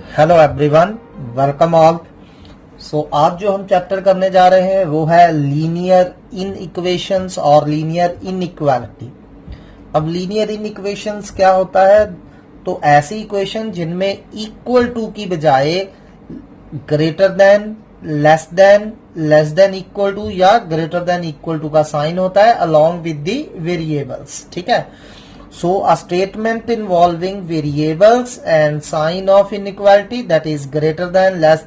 Hello everyone, welcome all. So आज जो हम चैप्टर करने जा रहे हैं वो है लीनियर इन इक्वेशंस और लीनियर इनइक्वालिटी। अब लीनियर इन इक्वेशंस क्या होता है? तो ऐसी इक्वेशन जिनमें इक्वल टू की बजाय greater than, less than equal to या ग्रेटर देन इक्वल टू का साइन होता है अलोंग विद द वेरिएबल्स। ठीक है। So a statement involving variables and sign of inequality, that is greater than, less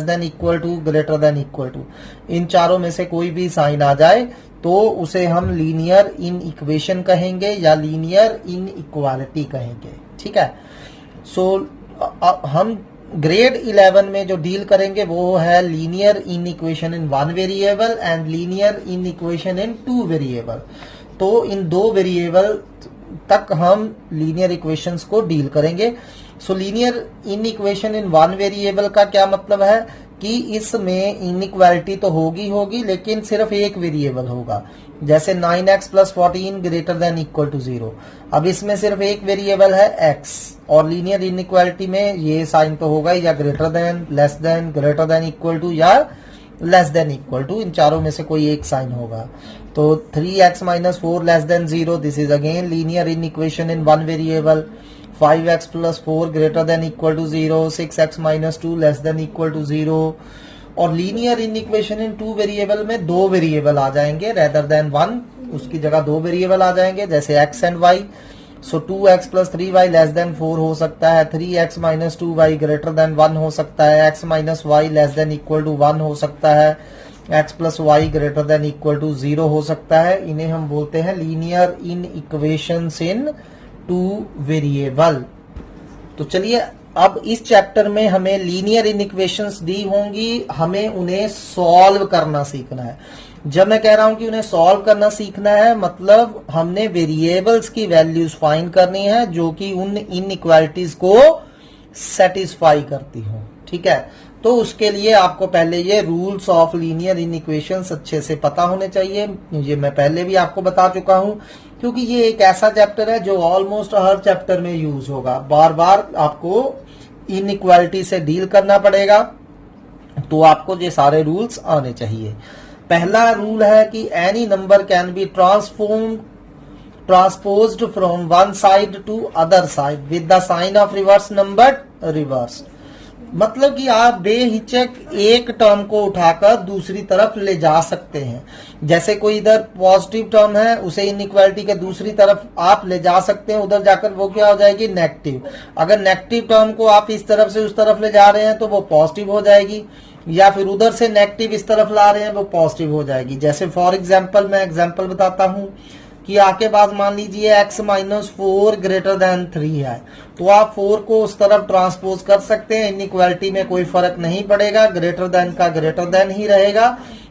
than, equal to, greater than, equal to, इन चारों में से कोई भी साइन आ जाए तो उसे हम लीनियर इन इक्वेशन कहेंगे या लीनियर इन इक्वालिटी कहेंगे। ठीक है। सो हम ग्रेड 11 में जो डील करेंगे वो है linear in equation in one variable and linear in equation in two variable. तो इन दो वेरिएबल तक हम लीनियर इक्वेशंस को डील करेंगे। सो linear in equation in one variable का क्या मतलब है कि इसमें इनइक्वालिटी तो होगी लेकिन सिर्फ एक वेरिएबल होगा। जैसे 9x plus 14 greater than equal to 0। अब इसमें सिर्फ एक वेरिएबल है x और लीनियर इनइक्वालिटी में ये साइन तो होगा या greater than, less than, greater than equal to या लेस देन इक्वल टू, इन चारों में से कोई एक साइन होगा। तो 3x minus 4 less than 0, this is again linear in equation in one variable. 5x plus 4 greater than equal to 0, 6x minus 2 less than equal to 0। और linear in equation in two variable में दो variable आ जाएंगे rather than one, उसकी जगह दो variable आ जाएंगे जैसे x and y। So 2x plus 3y less than 4 हो सकता है, 3x minus 2y greater than 1 हो सकता है, x minus y less than equal to 1 हो सकता है, x plus y greater than equal to 0 हो सकता है। इन्हें हम बोलते हैं linear inequations in two variable. तो चलिए अब इस चैप्टर में हमें लीनियर इन इक्वेशंस दी होंगी, हमें उन्हें सॉल्व करना सीखना है। जब मैं कह रहा हूं कि उन्हें सॉल्व करना सीखना है मतलब हमने वेरिएबल्स की वैल्यूज फाइंड करनी है जो कि उन इनइक्वालिटीज को सेटिस्फाई करती हो। ठीक है। तो उसके लिए आपको पहले ये rules of linear in equations अच्छे से पता होने चाहिए। ये मैं पहले भी आपको बता चुका हूं क्योंकि ये एक ऐसा चैप्टर है जो ऑलमोस्ट हर चैप्टर में यूज होगा। बार बार आपको इनइक्वालिटी से डील करना पड़ेगा तो आपको ये सारे रूल्स आने चाहिए। पहला रूल है कि any number can be transposed from one side to other side with the sign of reverse number reverse. मतलब कि आप बेहिचक एक टर्म को उठाकर दूसरी तरफ ले जा सकते हैं। जैसे कोई इधर पॉजिटिव टर्म है उसे इनइक्वालिटी के दूसरी तरफ आप ले जा सकते हैं, उधर जाकर वो क्या हो जाएगी, नेगेटिव। अगर नेगेटिव टर्म को आप इस तरफ से उस तरफ ले जा रहे हैं तो वो पॉजिटिव हो जाएगी, या फिर उधर से नेगेटिव इस तरफ ला रहे हैं वो पॉजिटिव हो जाएगी। जैसे फॉर एग्जाम्पल मैं एग्जाम्पल बताता हूं कि आपके पास मान लीजिए x माइनस 4 ग्रेटर देन 3 है तो आप 4 को उस तरफ ट्रांसपोज कर सकते हैं, इनइक्वालिटी में कोई फर्क नहीं पड़ेगा, ग्रेटर देन का ग्रेटर देन ही रहेगा।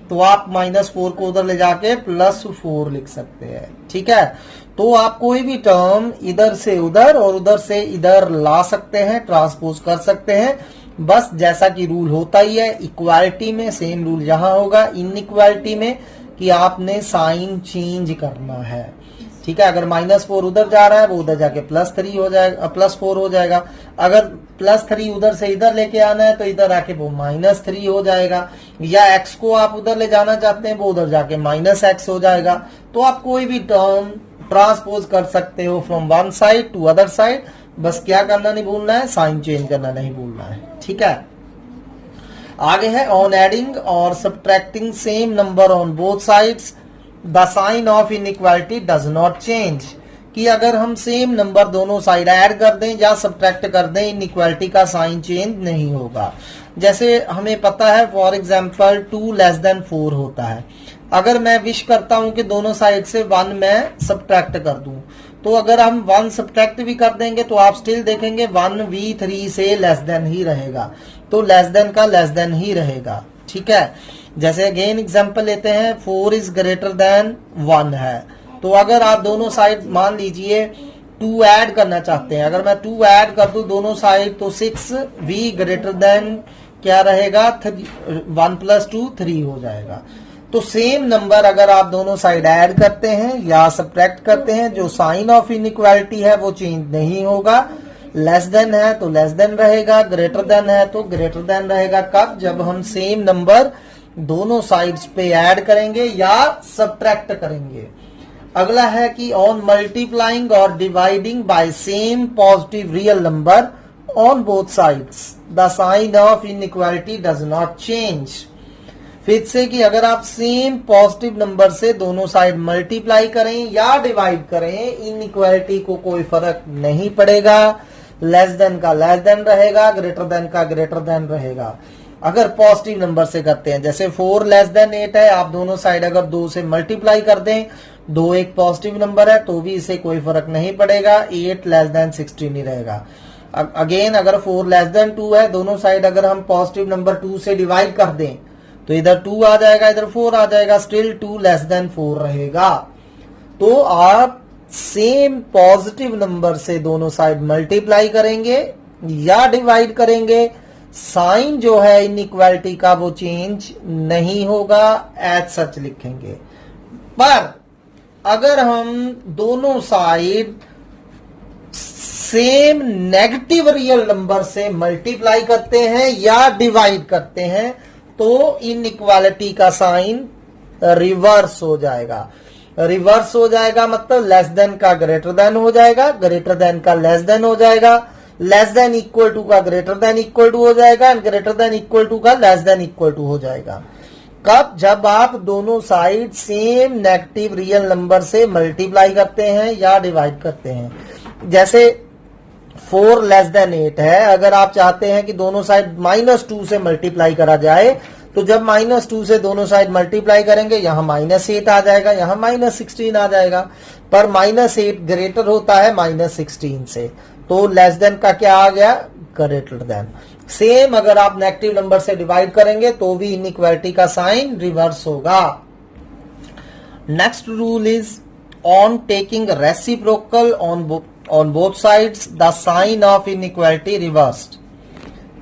तो आप -4 को उधर ले जाके +4 लिख सकते हैं। ठीक है। तो आप कोई भी टर्म इधर से उधर और उधर से इधर ला सकते हैं, ट्रांसपोज कर सकते हैं। बस जैसा कि रूल होता ही है इक्वालिटी में, सेम रूल यहां होगा इनइक्वालिटी में कि आपने साइन चेंज करना है। ठीक है। अगर -4 उधर जा रहा है वो उधर जाके +3 हो जाएगा, +4 हो जाएगा। अगर +3 उधर से इधर लेके आना है तो इधर आके वो -3 हो जाएगा, या x को आप उधर ले जाना चाहते हैं वो उधर जाके -x हो जाएगा। तो आप कोई भी टर्म ट्रांसपोज कर सकते हो from one side to other side. बस क्या करना नहीं भूलना है, साइन चेंज करना नहीं भूलना है। ठीक है। आगे है ऑन एडिंग और subtracting same number on both sides the sign of inequality does not change. कि अगर हम सेम नंबर दोनों साइड ऐड कर दें या सब्ट्रैक्ट कर दें इनइक्वालिटी का साइन चेंज नहीं होगा। जैसे हमें पता है फॉर एग्जांपल 2 लेस देन 4 होता है। अगर मैं विश करता हूं कि दोनों साइड से 1 मैं सब्ट्रैक्ट कर दूं तो अगर हम 1 सब्ट्रैक्ट भी कर देंगे तो आप स्टिल देखेंगे 1 भी 3 से लेस देन ही रहेगा, तो लेस देन का लेस देन ही रहेगा। ठीक है। जैसे अगेन एग्जांपल लेते हैं 4 इज ग्रेटर देन 1 है तो अगर आप दोनों साइड मान लीजिए 2 ऐड करना चाहते हैं, अगर मैं 2 ऐड कर दूं दोनों साइड तो 6 भी ग्रेटर देन क्या रहेगा, 1 प्लस 2 3 हो जाएगा। तो सेम नंबर अगर आप दोनों साइड ऐड करते हैं या सब्ट्रैक्ट करते हैं जो साइन ऑफ इनइक्वालिटी है वो चेंज नहीं होगा। लेस देन है तो लेस देन रहेगा, ग्रेटर देन है तो ग्रेटर देन रहेगा। कब? जब हम सेम नंबर दोनों साइड्स पे ऐड करेंगे या सब्ट्रैक्ट करेंगे। अगला है कि ऑन मल्टीप्लाइंग और dividing by same positive real number on both sides the sign of inequality does not change. फिर से कि अगर आप सेम पॉजिटिव नंबर से दोनों साइड मल्टीप्लाई करें या डिवाइड करें, इनइक्वालिटी को कोई फर्क नहीं पड़ेगा। लेस देन का लेस देन रहेगा, ग्रेटर देन का ग्रेटर देन रहेगा। अगर पॉजिटिव नंबर से करते हैं, जैसे 4 लेस देन 8 है, आप दोनों साइड अगर 2 से मल्टीप्लाई कर दें, 2 एक पॉजिटिव नंबर है तो भी इसे कोई फर्क नहीं पड़ेगा, 8 लेस देन 16 ही रहेगा। अगेन अगर 4 लेस देन 2 है, दोनों साइड अगर हम पॉजिटिव नंबर 2 से डिवाइड कर दें तो इधर 2 आ जाएगा, इधर 4 आ जाएगा, स्टिल 2 लेस देन 4 रहेगा। तो आप सेम पॉजिटिव नंबर से दोनों साइड मल्टीप्लाई करेंगे या डिवाइड करेंगे, साइन जो है इनइक्वालिटी का वो चेंज नहीं होगा, एज सच लिखेंगे। पर अगर हम दोनों side same negative real number से मल्टीप्लाई करते हैं या डिवाइड करते हैं तो इनइक्वालिटी का साइन रिवर्स हो जाएगा। रिवर्स हो जाएगा मतलब लेस देन का ग्रेटर देन हो जाएगा, ग्रेटर देन का लेस देन हो जाएगा, लेस देन इक्वल टू का ग्रेटर देन इक्वल टू हो जाएगा, and greater than equal to का लेस देन इक्वल टू हो जाएगा। कब? जब आप दोनों side same negative real number से मल्टीप्लाई करते हैं या डिवाइड करते हैं। जैसे 4 लेस देन 8 है, अगर आप चाहते हैं कि दोनों साइड -2 से मल्टीप्लाई करा जाए तो जब -2 से दोनों साइड मल्टीप्लाई करेंगे, यहां -8 आ जाएगा, यहां -16 आ जाएगा। पर -8 ग्रेटर होता है -16 से, तो लेस देन का क्या आ गया? Greater than. सेम अगर आप नेगेटिव नंबर से डिवाइड करेंगे तो भी इनइक्वालिटी का साइन रिवर्स होगा। Next rule is on taking reciprocal on both sides the sign of inequality reversed.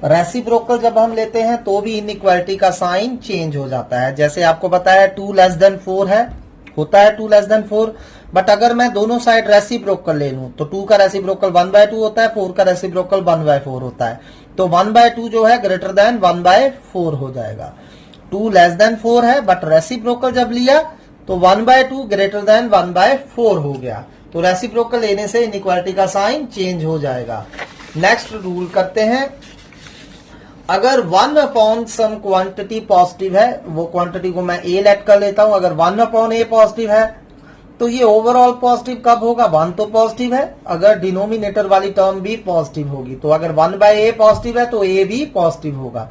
Reciprocal जब हम लेते हैं तो भी इनइक्वालिटी का साइन चेंज हो जाता है। जैसे आपको पता है 2 लेस देन 4 है, होता है 2 लेस देन 4, बट अगर मैं दोनों साइड रेसिप्रोकल ले लूं तो 2 का रेसिप्रोकल 1/2 होता है, 4 का रेसिप्रोकल 1/4 होता है। तो 1/2 जो है ग्रेटर देन 1/4 हो जाएगा। 2 लेस देन 4 है बट रेसिप्रोकल जब लिया तो 1/2 ग्रेटर देन 1/4 हो गया। तो रेसिप्रोकल लेने से इनइक्वालिटी का साइन चेंज हो जाएगा। नेक्स्ट रूल करते हैं, अगर 1 अपॉन सम क्वांटिटी पॉजिटिव है, वो क्वांटिटी को मैं ए लेट कर लेता हूं, अगर 1 अपॉन ए पॉजिटिव है तो ये ओवरऑल पॉजिटिव कब होगा? 1 तो पॉजिटिव है, अगर डिनोमिनेटर वाली टर्म भी पॉजिटिव होगी तो अगर 1/a पॉजिटिव है तो a भी पॉजिटिव होगा।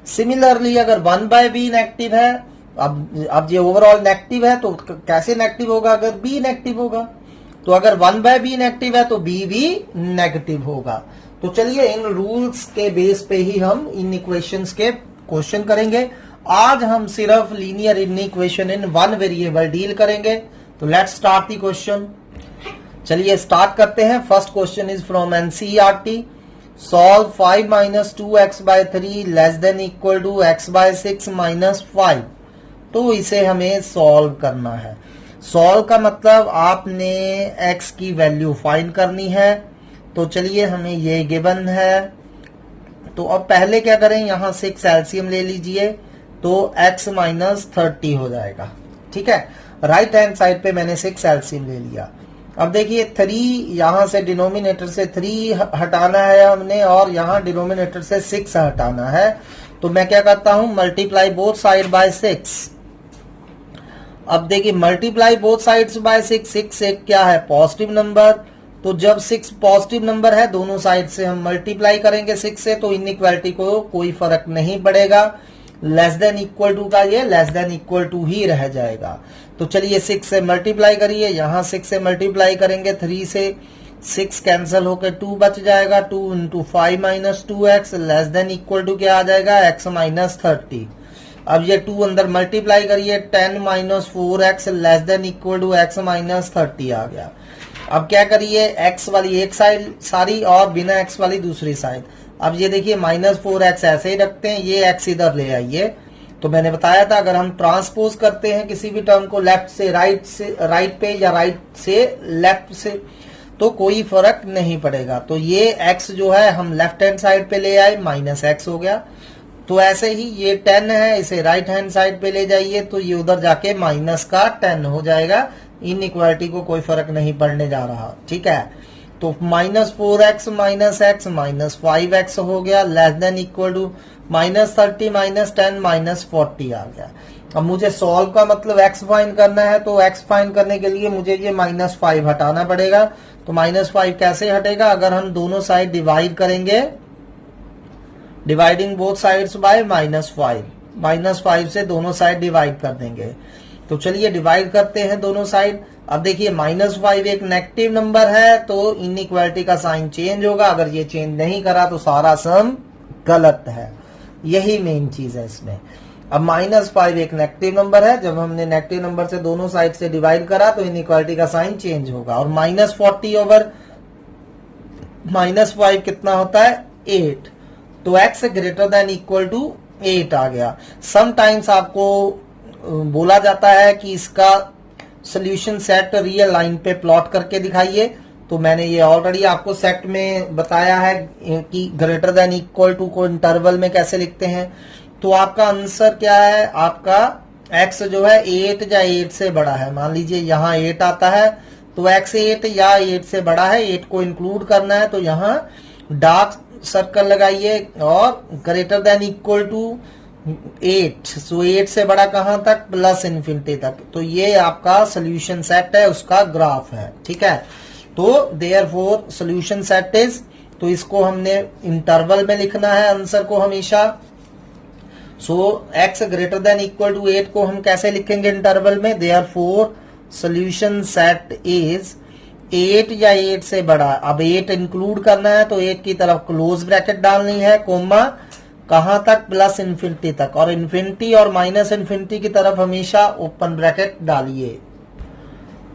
सिमिलरली अगर 1/b नेगेटिव है, अब ये ओवरऑल नेगेटिव है तो कैसे नेगेटिव होगा? अगर b नेगेटिव होगा। तो अगर 1/b नेगेटिव है तो b भी नेगेटिव होगा। तो चलिए इन रूल्स के बेस पे ही हम इन इक्वेशंस के क्वेश्चन करेंगे। आज हम सिर्फ linear inequation in 1 variable deal करेंगे। तो लेट्स स्टार्ट द क्वेश्चन। चलिए स्टार्ट करते हैं। First question is from NCERT. Solve 5 - 2x/3 less than equal to x/6 - 5। तो इसे हमें सॉल्व करना है। सॉल्व का मतलब आपने x की वैल्यू फाइंड करनी है। तो चलिए हमें ये गिवन है, तो अब पहले क्या करें, यहां 6 एलसीएम ले लीजिए तो x - 30 हो जाएगा। ठीक है, राइट हैंड साइड पे मैंने 6 एलसीएम ले लिया। अब देखिए 3 यहां से डिनोमिनेटर से 3 हटाना है हमने और यहां डिनोमिनेटर से 6 हटाना है। तो मैं क्या करता हूं, मल्टीप्लाई बोथ साइड बाय 6। अब देखिए मल्टीप्लाई बोथ साइड्स बाय 6 एक क्या है? Positive number. तो जब 6 पॉजिटिव नंबर है, दोनों साइड से हम मल्टीप्लाई करेंगे 6 से, तो इनइक्वालिटी को कोई फर्क नहीं पड़ेगा। लेस देन इक्वल टू का ये लेस देन इक्वल टू ही रह जाएगा। तो चलिए 6 से मल्टीप्लाई करिए, यहां 6 से मल्टीप्लाई करेंगे 3 से, 6 कैंसिल होकर 2 बच जाएगा। 2 × 5 - 2x less than equal to क्या आ जाएगा? x - 30। अब ये 2 अंदर मल्टीप्लाई करिए, 10 - 4x less than equal to x - 30 आ गया। अब क्या करिए, x वाली एक साइड सारी और बिना x वाली दूसरी साइड। अब ये देखिए -4x ऐसे ही रखते हैं, ये x इधर ले आइए। तो मैंने बताया था अगर हम ट्रांसपोज करते हैं किसी भी टर्म को लेफ्ट से राइट पे या राइट से लेफ्ट से, तो कोई फर्क नहीं पड़ेगा। तो ये x जो है हम लेफ्ट हैंड साइड पे ले आए, माइनस एक्स हो गया। तो ऐसे ही ये 10 है, इसे राइट हैंड साइड पे ले जाइए तो ये उधर जाके माइनस का 10 हो जाएगा। इनइक्वालिटी को कोई फर्क नहीं पड़ने जा रहा, ठीक है। तो minus 4x minus x minus 5x हो गया, less than equal to minus 30 minus 10 minus 40 आ गया। अब मुझे सॉल्व का मतलब x फाइंड करना है, तो x फाइंड करने के लिए मुझे ये माइनस 5 हटाना पड़ेगा। तो माइनस 5 कैसे हटेगा, अगर हम दोनों साइड डिवाइड करेंगे, डिवाइडिंग बोथ साइड्स बाय -5, -5 से दोनों साइड डिवाइड कर देंगे। तो चलिए डिवाइड करते हैं दोनों साइड। अब देखिए -5 एक नेगेटिव नंबर है, तो इनइक्वालिटी का साइन चेंज होगा। अगर ये चेंज नहीं करा तो सारा सम गलत है, यही मेन चीज है इसमें। अब -5 एक नेगेटिव नंबर है, जब हमने नेगेटिव नंबर से दोनों साइड से डिवाइड करा तो इनइक्वालिटी का साइन चेंज होगा। और -40 ओवर -5 कितना होता है, 8। तो x greater than equal to 8 आ गया। समटाइम्स आपको बोला जाता है कि इसका सोल्यूशन सेट रियल लाइन पे प्लॉट करके दिखाइए। तो मैंने ये ऑलरेडी आपको सेट में बताया है कि ग्रेटर देन इक्वल टू को इंटरवल में कैसे लिखते हैं। तो आपका आंसर क्या है, आपका x जो है 8 या 8 से बड़ा है। मान लीजिए यहाँ 8 आता है, तो x 8 या 8 से बड़ा है, 8 को इंक्लूड करना है। तो यहाँ डार्क सर्कल लगाइए और ग्रेटर देन इक्वल टू 8, सो 8 से बड़ा कहां तक, प्लस इन्फिनिटी तक। तो ये आपका सोल्यूशन सेट है, उसका ग्राफ है, ठीक है। तो देयरफॉर सोल्यूशन सेट इज, तो इसको हमने इंटरवल में लिखना है आंसर को हमेशा। So x greater than equal to 8 को हम कैसे लिखेंगे इंटरवल में, देयरफॉर सोल्यूशन सेट इज 8 या 8 से बड़ा। अब 8 इंक्लूड करना है तो 8 की तरफ क्लोज ब्रैकेट डालनी है, कोमा कहां तक, प्लस इन्फिनिटी तक। और इन्फिनिटी और माइनस इन्फिनिटी की तरफ हमेशा ओपन ब्रैकेट डालिए।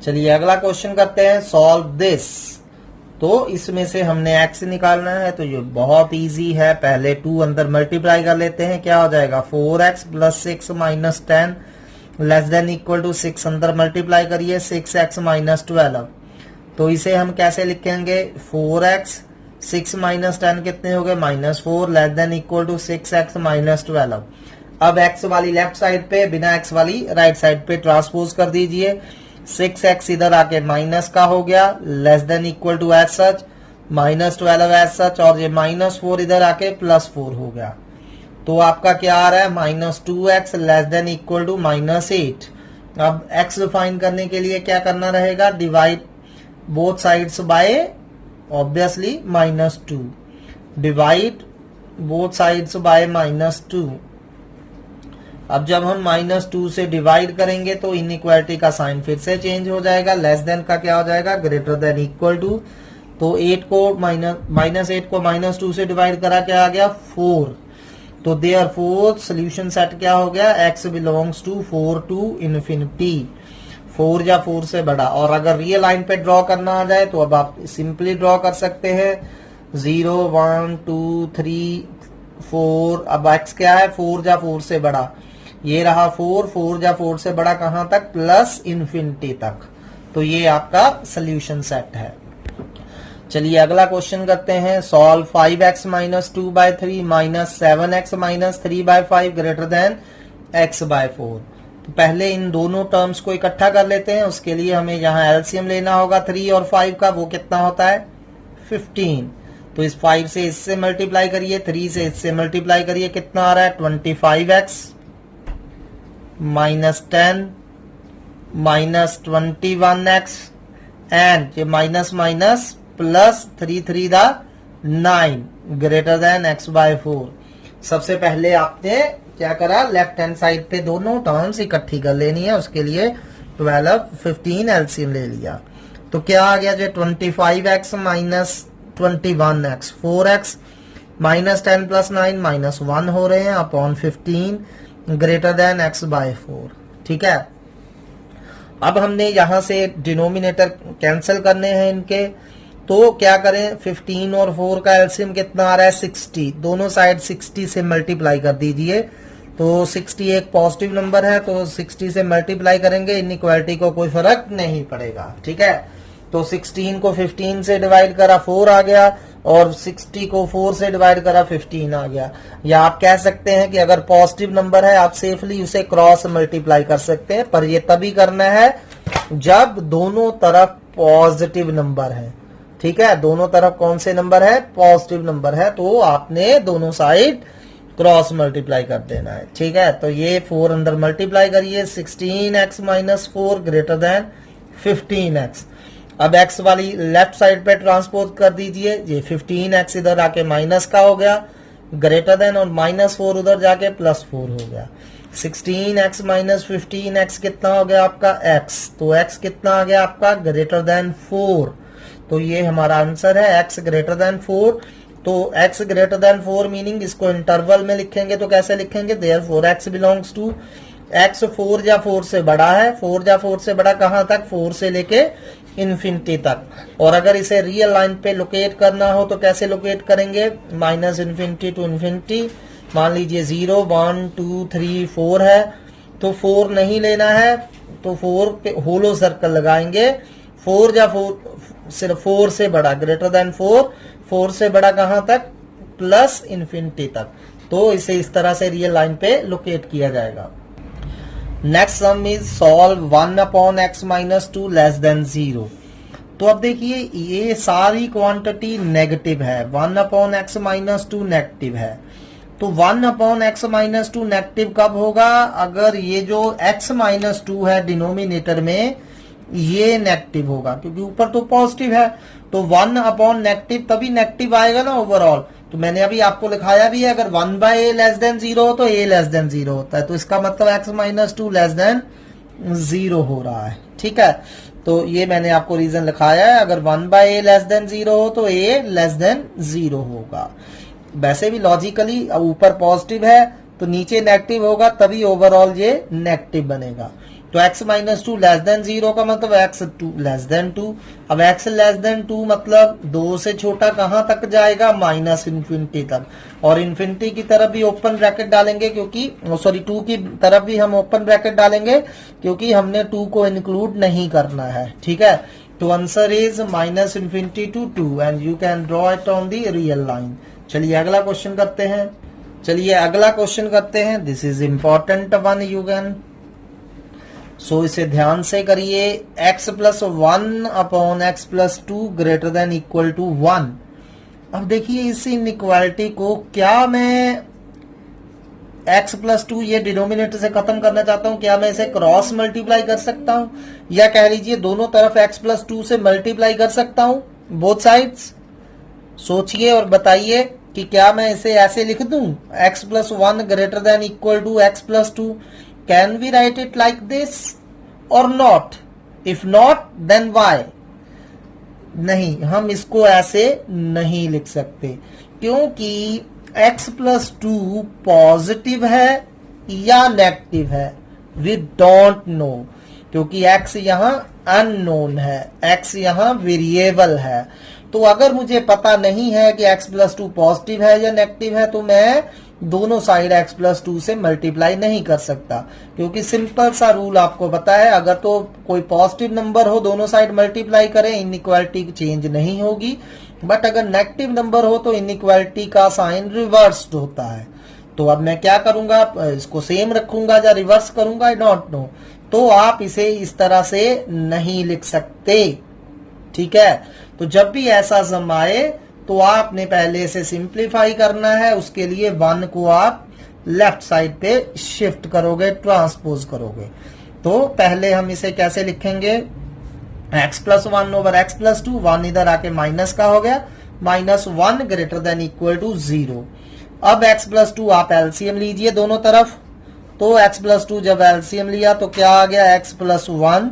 चलिए अगला क्वेश्चन करते हैं, सॉल्व दिस। तो इसमें से हमने x निकालना है, तो ये बहुत इजी है। पहले 2 अंदर मल्टीप्लाई कर लेते हैं, क्या हो जाएगा 4x plus 6 minus 10 less than equal to 6 अंदर मल्टीप्लाई करिए, 6x माइनस 12। तो इसे हम कैसे लिखेंगे, 4x 6 माइनस 10 कितने हो गए, -4 less than equal to 6x minus 12। अब x वाली लेफ्ट साइड पे, बिना x वाली राइट साइड पे ट्रांसपोज कर दीजिए। 6x इधर आके माइनस का हो गया, less than equal to as such -12 as such, और ये -4 इधर आके +4 हो गया। तो आपका क्या आ रहा है, -2x less than equal to -8। अब x फाइंड करने के लिए क्या करना रहेगा, divide both sides by obviously -2, divide both sides by -2। अब जब हम -2 से डिवाइड करेंगे तो इनइक्वालिटी का साइन फिर से चेंज हो जाएगा। लेस देन का क्या हो जाएगा, ग्रेटर देन इक्वल टू। तो 8 को -8 को -2 से डिवाइड करा, क्या आ गया 4। तो देयरफॉर सोल्यूशन सेट क्या हो गया, x belongs to 4 to infinity, 4 या 4 से बड़ा। और अगर रियल लाइन पे ड्रॉ करना आ जाए तो अब आप सिंपली ड्रॉ कर सकते हैं, 0 1 2 3 4। अब x क्या है, 4 या 4 से बड़ा, ये रहा 4 या 4 से बड़ा कहां तक, प्लस इन्फिनिटी तक। तो ये आपका सोल्यूशन सेट है। चलिए अगला क्वेश्चन करते हैं, solve 5x minus 2/3 minus 7x minus 3/5 greater than x/4। तो पहले इन दोनों टर्म्स को इकट्ठा कर लेते हैं। उसके लिए हमें यहाँ एलसीएम लेना होगा 3 और 5 का, वो कितना होता है 15। तो इस 5 से इससे मल्टीप्लाई करिए, 3 से इससे मल्टीप्लाई करिए, कितना आ रहा है 25x minus 10 minus 21x and ये माइनस माइनस प्लस 3 दा 9 ग्रेटर देन x/4। सबसे पहले आपने क्या करा, लेफ्ट हैंड साइड पे दोनों टर्म्स इकट्ठी कर लेनी है। उसके लिए 12 15 एलसीएम ले लिया। तो क्या आ गया, जो 25x minus 21x, 4x minus 10 plus 9 -1 हो रहे हैं अपॉन 15 ग्रेटर देन x/4, ठीक है। अब हमने यहां से डिनोमिनेटर कैंसिल करने हैं इनके, तो क्या करें, 15 और 4 का एलसीएम कितना आ रहा है 60। दोनों साइड 60 से मल्टीप्लाई कर दीजिए। तो 60 एक पॉजिटिव नंबर है, तो 60 से मल्टीप्लाई करेंगे, इनइक्वालिटी को कोई फर्क नहीं पड़ेगा, ठीक है। तो 16 को 15 से डिवाइड करा 4 आ गया, और 60 को 4 से डिवाइड करा 15 आ गया। या आप कह सकते हैं कि अगर पॉजिटिव नंबर है आप सेफली उसे क्रॉस मल्टीप्लाई कर सकते हैं, पर ये तभी करना है जब दोनों तरफ पॉजिटिव नंबर है। ठीक है, दोनों तरफ कौन से नंबर है? पॉजिटिव नंबर है, तो आपने दोनों साइड क्रॉस मल्टीप्लाई कर देना है। ठीक है, तो ये 4 अंदर मल्टीप्लाई करिए, 16x minus 4 greater than 15x। अब x वाली लेफ्ट साइड पे ट्रांसपोज कर दीजिए, ये 15x इधर आके माइनस का हो गया ग्रेटर देन, और -4 उधर जाके +4 हो गया। 16x माइनस 15x कितना हो गया आपका? x। तो x कितना आ गया आपका? Greater than 4। तो ये हमारा आंसर है, x ग्रेटर देन 4। तो x ग्रेटर देन 4 मीनिंग इसको इंटरवल में लिखेंगे तो कैसे लिखेंगे? Therefore x belongs to x 4 या 4 से बड़ा है। 4 या 4 से बड़ा कहां तक? 4 से लेके इन्फिनिटी तक। और अगर इसे रियल लाइन पे लोकेट करना हो तो कैसे लोकेट करेंगे? -Infinity to infinity. मान लीजिए 0 1 2 3 4 है, तो 4 नहीं लेना है, तो 4 पे होलो सर्कल लगाएंगे। 4 या 4 सिर्फ 4 से बड़ा, ग्रेटर देन 4, 4 से बड़ा कहां तक? प्लस इन्फिनिटी तक। तो इसे इस तरह से रियल लाइन पे लोकेट किया जाएगा। Next sum is solve 1/x minus 2 less than 0। तो अब देखिए ये सारी क्वांटिटी नेगेटिव है, 1/x माइनस 2 नेगेटिव है। तो 1/x माइनस 2 नेगेटिव कब होगा? अगर ये जो x माइनस 2 है डिनोमिनेटर में ये नेगेटिव होगा, क्योंकि ऊपर तो पॉजिटिव है। तो 1/नेगेटिव तभी नेगेटिव आएगा ना ओवरऑल। तो मैंने अभी आपको लिखाया भी है, अगर 1/a लेस देन 0 हो तो a लेस देन 0 होता है, तो इसका मतलब x माइनस 2 लेस देन 0 हो रहा है। ठीक है, तो ये मैंने आपको रीजन लिखाया है, अगर 1/a लेस देन 0 हो तो a लेस देन 0 होगा। वैसे भी लॉजिकली ऊपर पॉजिटिव है तो नीचे नेगेटिव होगा, तभी ओवरऑल ये नेगेटिव बनेगा। तो x माइनस 2 लेस देन 0 का मतलब x 2 लेस देन 2। अब x लेस देन 2 मतलब 2 से छोटा कहां तक जाएगा? माइनस इन्फिनिटी तक। और इन्फिनिटी की तरफ भी ओपन ब्रैकेट डालेंगे, क्योंकि 2 की तरफ भी हम ओपन ब्रैकेट डालेंगे, क्योंकि हमने 2 को इंक्लूड नहीं करना है। ठीक है, तो answer is minus infinity to 2 and you can draw it on the real line. चलिए अगला क्वेश्चन करते हैं। This is important one, you can so इसे ध्यान से करिए। x plus 1/x plus 2 greater than equal to 1। अब देखिए इस इनइक्वालिटी को क्या मैं x प्लस 2 ये डिनोमिनेटर से खत्म करना चाहता हूं, क्या मैं इसे क्रॉस मल्टीप्लाई कर सकता हूं, या कह लीजिए दोनों तरफ x प्लस 2 से मल्टीप्लाई कर सकता हूं, बोथ साइड्स। सोचिए और बताइए कि क्या मैं इसे ऐसे लिख दूं, x plus 1 greater than equal to x plus 2। Can we write it like this or not? If not, then why? नहीं, हम इसको ऐसे नहीं लिख सकते, क्योंकि x प्लस 2 पॉजिटिव है या नेगेटिव है, we don't know, क्योंकि x यहाँ अननोन है, x यहाँ वेरिएबल है। तो अगर मुझे पता नहीं है कि x प्लस 2 पॉजिटिव है या नेगेटिव है, तो मैं दोनों साइड x प्लस 2 से मल्टीप्लाई नहीं कर सकता, क्योंकि सिंपल सा रूल आपको पता है, अगर तो कोई पॉजिटिव नंबर हो दोनों साइड मल्टीप्लाई करें, इनइक्वालिटी चेंज नहीं होगी। बट अगर नेगेटिव नंबर हो तो इनइक्वालिटी का साइन रिवर्स्ड होता है। तो अब मैं क्या करूंगा, इसको सेम रखूंगा या रिवर्स करूंगा, आई डोंट नो। तो आप इसे इस तरह से नहीं लिख सकते। ठीक है, तो जब भी ऐसा सम आए तो आपने पहले से सिंप्लीफाई करना है, उसके लिए 1 को आप लेफ्ट साइड पे शिफ्ट करोगे, ट्रांसपोज करोगे। तो पहले हम इसे कैसे लिखेंगे, x plus 1 over x plus 2, 1 इधर आके माइनस का हो गया, -1 ग्रेटर देन इक्वल टू 0। अब x प्लस 2 आप एलसीएम लीजिए दोनों तरफ, तो x प्लस 2 जब एलसीएम लिया तो क्या आ गया, x plus 1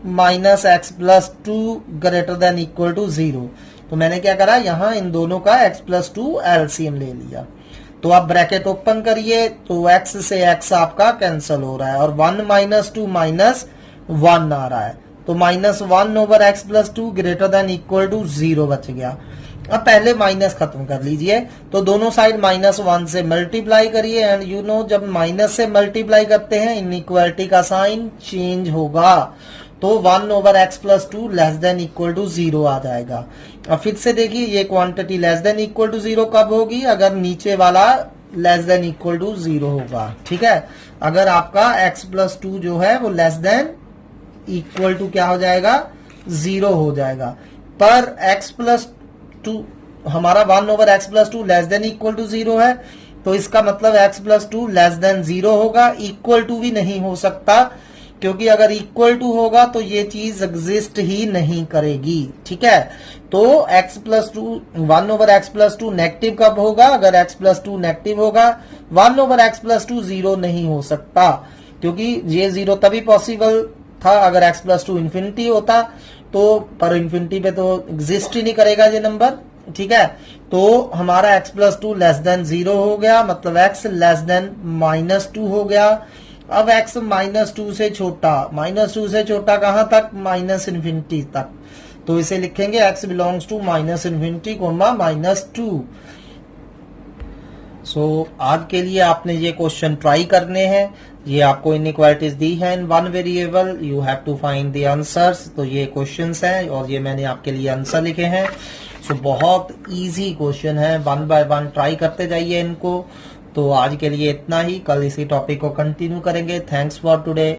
minus x plus 2 greater than equal to 0। तो मैंने क्या करा, यहां इन दोनों का x प्लस 2 एलसीएम ले लिया। तो आप ब्रैकेट ओपन करिए, तो x से x आपका कैंसिल हो रहा है, और 1 माइनस 2 माइनस 1 आ रहा है, तो -1 over x plus 2 greater than equal to 0 बच गया। अब पहले माइनस खत्म कर लीजिए, तो दोनों साइड -1 से मल्टीप्लाई करिए, एंड यू नो जब माइनस से मल्टीप्लाई करते हैं इनइक्वालिटी का साइन चेंज होगा। तो तो 1/x+2 less than equal to 0 आ जाएगा। अब फिर से देखिए ये quantity less than equal to 0 कब होगी, अगर नीचे वाला लेस देन इक्वल टू 0 होगा। ठीक है, अगर आपका x+2 जो है वो लेस देन इक्वल टू क्या हो जाएगा, 0 हो जाएगा। पर x+2 हमारा 1/x+2 less than equal to 0 है, तो इसका मतलब x+2 लेस देन 0 होगा, इक्वल टू भी नहीं हो सकता, क्योंकि अगर इक्वल टू होगा तो ये चीज एग्जिस्ट ही नहीं करेगी। ठीक है, तो x+2 1/x+2 नेगेटिव कब होगा, अगर x+2 नेगेटिव होगा, 1/x+2 0 नहीं हो सकता, क्योंकि ये 0 तभी पॉसिबल था अगर x+2 इंफिनिटी होता, तो पर इंफिनिटी पे तो एग्जिस्ट ही नहीं करेगा ये नंबर। ठीक है, तो हमारा x+2 लेस देन 0 हो गया, मतलब x लेस देन -2 हो गया। अब x -2 से छोटा, -2 से छोटा कहां तक, -इंफिनिटी तक, तो इसे लिखेंगे x बिलोंग्स टू -इंफिनिटी, -2। सो आज के लिए आपने ये क्वेश्चन ट्राई करने हैं। ये आपको इनइक्वालिटीज दी है in one variable, you have to find the answers. तो ये क्वेश्चंस हैं और ये मैंने आपके लिए आंसर लिखे हैं। सो बहुत इजी क्वेश्चन है, 1 बाय 1 ट्राई करते जाइए इनको। तो आज के लिए इतना ही, कल इसी टॉपिक को कंटिन्यू करेंगे। Thanks for today.